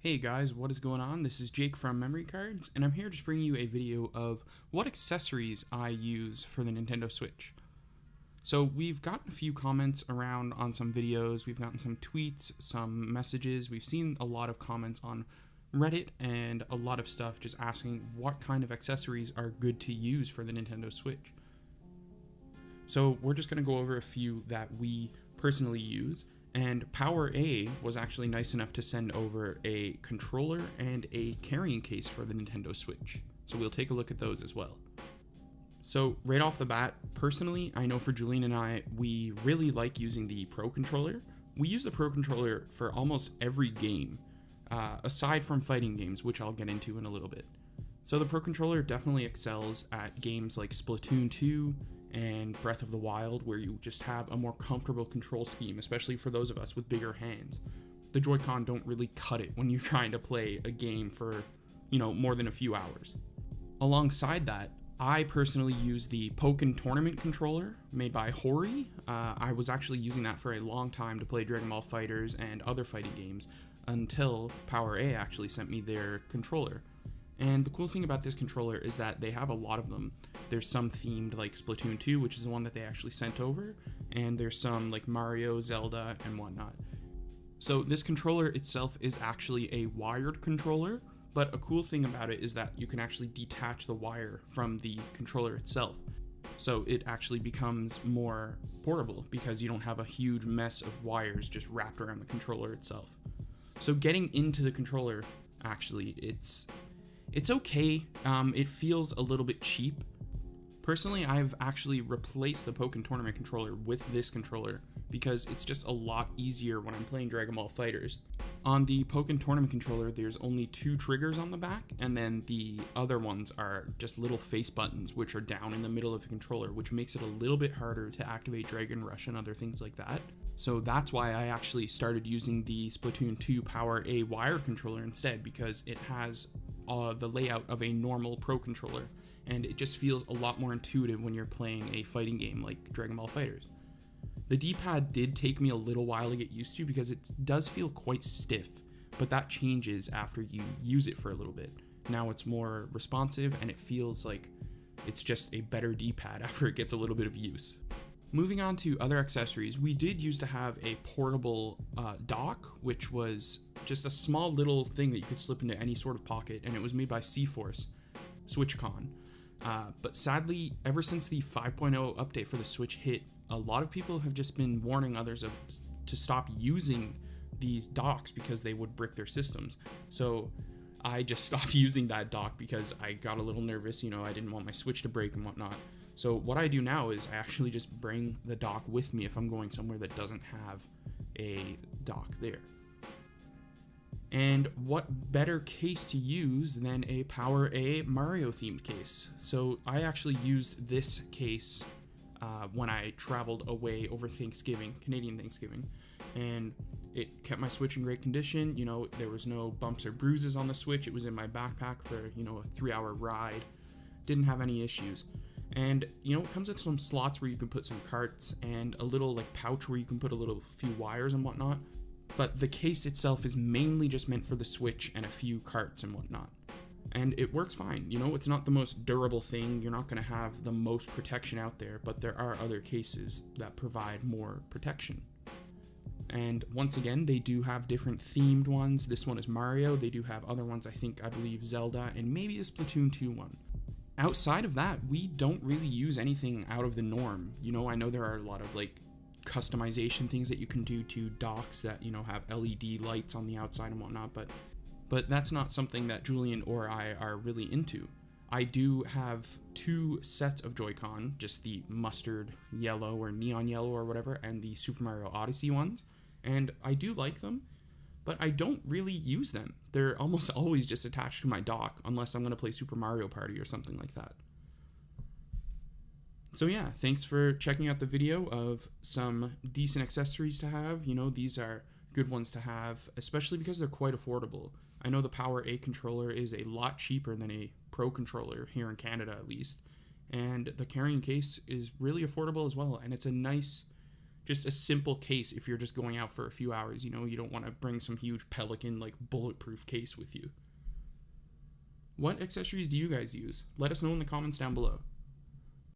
Hey guys, what is going on? This is Jake from Memory Cards, and I'm here to bring you a video of what accessories I use for the Nintendo Switch. So we've gotten a few comments around on some videos, we've gotten some tweets, some messages, we've seen a lot of comments on Reddit and a lot of stuff just asking what kind of accessories are good to use for the Nintendo Switch. So we're just going to go over a few that we personally use. And PowerA was actually nice enough to send over a controller and a carrying case for the Nintendo Switch. So we'll take a look at those as well. So right off the bat, personally, I know for Julian and I, we really like using the Pro Controller. We use the Pro Controller for almost every game, aside from fighting games, which I'll get into in a little bit. So the Pro Controller definitely excels at games like Splatoon 2, and Breath of the Wild, where you just have a more comfortable control scheme, especially for those of us with bigger hands. The Joy-Con don't really cut it when you're trying to play a game for, more than a few hours. Alongside that, I personally use the Pokken Tournament controller made by Hori. I was actually using that for a long time to play Dragon Ball FighterZ and other fighting games until PowerA actually sent me their controller. And the cool thing about this controller is that they have a lot of them. There's some themed like Splatoon 2, which is the one that they actually sent over, and there's some like Mario, Zelda, and whatnot. So this controller itself is actually a wired controller, but a cool thing about it is that you can actually detach the wire from the controller itself. So it actually becomes more portable because you don't have a huge mess of wires just wrapped around the controller itself. So getting into the controller, actually, it's okay. It feels a little bit cheap. Personally, I've actually replaced the Pokken Tournament controller with this controller because it's just a lot easier when I'm playing Dragon Ball FighterZ. On the Pokken Tournament controller, there's only 2 triggers on the back, and then the other ones are just little face buttons which are down in the middle of the controller, which makes it a little bit harder to activate Dragon Rush and other things like that. So that's why I actually started using the Splatoon 2 PowerA wired controller instead, because it has the layout of a normal Pro controller, and it just feels a lot more intuitive when you're playing a fighting game like Dragon Ball FighterZ. The D-pad did take me a little while to get used to because it does feel quite stiff, but that changes after you use it for a little bit. Now it's more responsive and it feels like it's just a better D-pad after it gets a little bit of use. Moving on to other accessories, we did used to have a portable dock, which was just a small little thing that you could slip into any sort of pocket, and it was made by C-Force, SwitchCon. But sadly, ever since the 5.0 update for the Switch hit, a lot of people have just been warning others to stop using these docks because they would brick their systems. So I just stopped using that dock because I got a little nervous, I didn't want my Switch to break and whatnot. So what I do now is I actually just bring the dock with me if I'm going somewhere that doesn't have a dock there. And what better case to use than a PowerA Mario themed case? So I actually used this case when I traveled away over Thanksgiving, Canadian Thanksgiving, and it kept my Switch in great condition. There was no bumps or bruises on the Switch. It was in my backpack for, a 3-hour ride. Didn't have any issues. And, it comes with some slots where you can put some carts and a little pouch where you can put a few wires and whatnot. But the case itself is mainly just meant for the Switch and a few carts and whatnot. And it works fine. It's not the most durable thing. You're not going to have the most protection out there, but there are other cases that provide more protection. And once again, they do have different themed ones. This one is Mario. They do have other ones, I believe Zelda, and maybe a Splatoon 2 one. Outside of that, we don't really use anything out of the norm. I know there are a lot of customization things that you can do to docks that, have LED lights on the outside and whatnot, but that's not something that Julian or I are really into. I do have 2 sets of Joy-Con, just the mustard yellow or neon yellow or whatever, and the Super Mario Odyssey ones, and I do like them, but I don't really use them. They're almost always just attached to my dock, unless I'm going to play Super Mario Party or something like that. So yeah, thanks for checking out the video of some decent accessories to have. These are good ones to have, especially because they're quite affordable. I know the PowerA controller is a lot cheaper than a Pro controller here in Canada at least, and the carrying case is really affordable as well, and it's a nice just a simple case if you're just going out for a few hours. You know, you don't want to bring some huge Pelican, like, bulletproof case with you. What accessories do you guys use? Let us know in the comments down below.